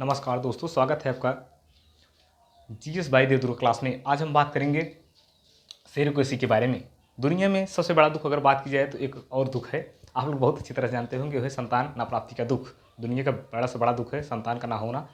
नमस्कार दोस्तों, स्वागत है आपका जीएस बाई देवदुर्ग क्लास में। आज हम बात करेंगे सेरोगेसी के बारे में। दुनिया में सबसे बड़ा दुख अगर बात की जाए तो एक और दुख है, आप लोग बहुत अच्छी तरह जानते होंगे, वह है संतान ना प्राप्ति का दुख। दुनिया का बड़ा से बड़ा दुख है संतान का ना होना।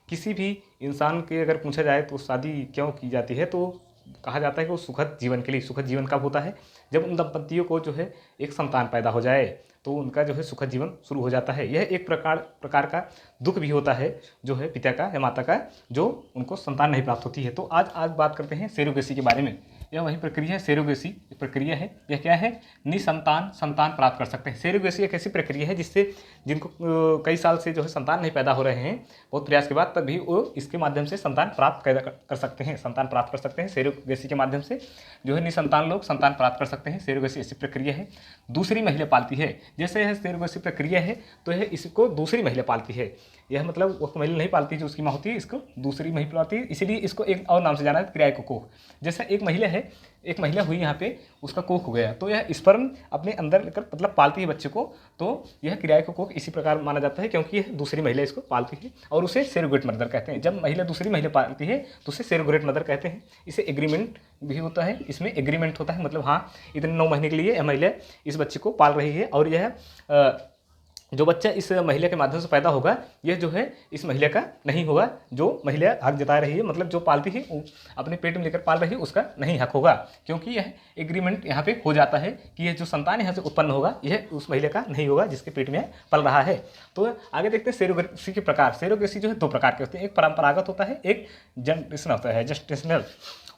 किसी भी इंसान के अगर पूछा जाए तो शादी क्यों की जाती है, तो कहा जाता है कि वो सुखद जीवन के लिए। सुखद जीवन कब होता है? जब उन दंपतियों को जो है एक संतान पैदा हो जाए, तो उनका जो है सुखद जीवन शुरू हो जाता है। यह एक प्रकार का दुख भी होता है जो है पिता का या माता का, जो उनको संतान नहीं प्राप्त होती है। तो आज बात करते हैं सेरोगेसी के बारे में। यह वही प्रक्रिया है, सेरोगेसी एक प्रक्रिया है। यह क्या है? निसंतान संतान प्राप्त कर सकते हैं। सेरोगेसी एक ऐसी प्रक्रिया है जिससे जिनको कई साल से जो है संतान नहीं पैदा हो रहे हैं, बहुत प्रयास के बाद, तब भी वो इसके माध्यम से संतान प्राप्त कर सकते हैं। संतान प्राप्त कर सकते हैं सेरोगेसी के माध्यम से, जो है निसंतान लोग संतान प्राप्त कर सकते हैं। सेरोगेसी ऐसी प्रक्रिया है। दूसरी महिला पालती है। जैसे यह सेरोगेसी प्रक्रिया है तो यह इसको दूसरी महिला पालती है। यह मतलब वो महिला नहीं पालती जो उसकी माँ होती है, इसको दूसरी महिला पालती है। इसीलिए इसको एक और नाम से जाना है, क्रियायक कोख। जैसे एक महिला हुई यहाँ पे, उसका कोख हो गया, तो यह स्पर्म अपने अंदर लेकर मतलब पालती है बच्चे को, तो यह क्रियायक कोख इसी प्रकार माना जाता है, क्योंकि यह दूसरी महिला इसको पालती है और उसे सेरोगेट मदर कहते हैं। जब महिला दूसरी महिला पालती है तो उसे सेरोगेट मदर कहते हैं। इसे एग्रीमेंट भी होता है, इसमें एग्रीमेंट होता है, मतलब हाँ, इतने 9 महीने के लिए यह महिला इस बच्चे को पाल रही है, और यह जो बच्चा इस महिला के माध्यम से पैदा होगा, यह जो है इस महिला का नहीं होगा। जो महिला हक जता रही है, मतलब जो पालती है, अपने पेट में लेकर पाल रही है, उसका नहीं हक होगा, क्योंकि यह एग्रीमेंट यहाँ पे हो जाता है कि यह जो संतान यहाँ से उत्पन्न होगा, यह उस महिला का नहीं होगा जिसके पेट में पल रहा है। तो आगे देखते हैं सेरोगेसी के प्रकार। सेरोगेसी जो है 2 प्रकार के होते हैं, एक परंपरागत होता है, एक जनरेशन होता है, जेस्टेशनल।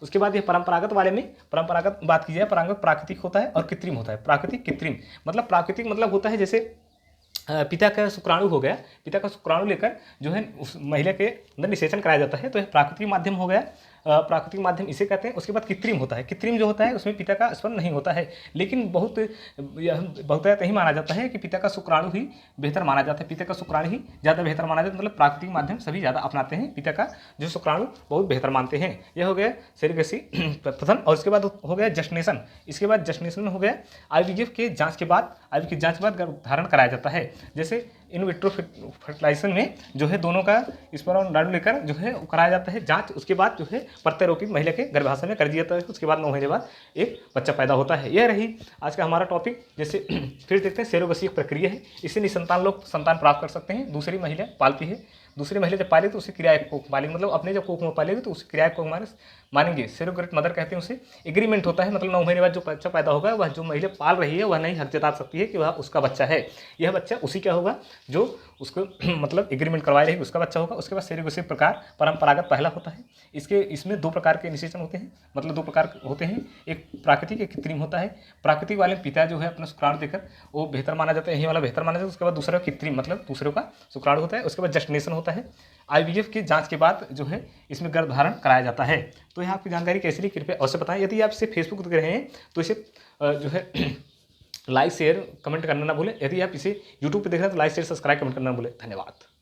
उसके बाद ये परंपरागत वाले में, परंपरागत बात की जाए, परंपरागत प्राकृतिक होता है और कृत्रिम होता है। प्राकृतिक कृत्रिम मतलब प्राकृतिक मतलब होता है जैसे पिता का शुक्राणु हो गया, पिता का शुक्राणु लेकर जो है उस महिला के अंदर निषेचन कराया जाता है, तो यह प्राकृतिक माध्यम हो गया। प्राकृतिक माध्यम इसे कहते हैं। उसके बाद कृत्रिम होता है। कृत्रिम जो होता है उसमें पिता का स्पर्म नहीं होता है, लेकिन बहुत यही माना जाता है कि पिता का शुक्राणु ही बेहतर माना जाता है, पिता का शुक्राणु ही ज़्यादा बेहतर माना जाता है। मतलब प्राकृतिक माध्यम सभी ज़्यादा अपनाते हैं, पिता का जो शुक्राणु बहुत बेहतर मानते हैं। यह हो गया सेरोगेसी प्रथम। और उसके बाद हो गया जस्टिनेशन। इसके बाद जस्टिनेशन हो गया आईवीएफ के जाँच के बाद, आईवीएफ की जाँच के बाद गर्भधारण कराया जाता है। जैसे इन विट्रो फर्टिलाइजेशन में जो है दोनों का स्पर्म और अंडाणु लेकर जो है कराया जाता है जांच। उसके बाद जो है प्रत्यारोपित महिला के गर्भाशय में कर दिया जाता है। उसके बाद 9 महीने बाद एक बच्चा पैदा होता है। यह रही आज का हमारा टॉपिक। जैसे फिर देखते हैं, सेरोगेसी एक प्रक्रिया है, इससे निसंतान लोग संतान प्राप्त कर सकते हैं। दूसरी महिला पालती है, दूसरी महिला जब पाले तो उसे क्रियायक कोख पालेंगे, मतलब अपने जब कोख में पालेगी तो उसे क्रियायक कोख मानेंगे। सेरोगेट मदर कहते हैं उसे। एग्रीमेंट होता है, मतलब 9 महीने बाद जो बच्चा पैदा होगा, वह जो महिला पाल रही है वह नहीं हक जता सकती है कि वह उसका बच्चा है। यह बच्चा उसी का होगा जो उसको मतलब एग्रीमेंट करवाई रही, उसका बच्चा होगा। उसके बाद सेरोगेसी प्रकार परंपरागत पहला होता है। इसमें 2 प्रकार के निषेचन होते हैं, मतलब 2 प्रकार होते हैं, एक प्राकृतिक एक कृत्रिम होता है। प्राकृतिक वाले पिता जो है अपना शुक्राणु देकर वो बेहतर माना जाता है, यही वाला बेहतर माना जाता है। उसके बाद दूसरा कृत्रिम मतलब दूसरों का शुक्राणु होता है। उसके बाद जस्टिनेशन होता है। आईवीएफ की जांच के बाद जो है इसमें गर्भधारण कराया जाता है। तो यहाँ आपकी जानकारी कैसी रही कृपया अवश्य बताएं। यदि आप इसे फेसबुक देख रहे हैं तो इसे जो है लाइक शेयर कमेंट करना ना भूलें। यदि आप इसे यूट्यूब पे देख रहे हैं तो लाइक शेयर सब्सक्राइब कमेंट करना ना भूलें। धन्यवाद।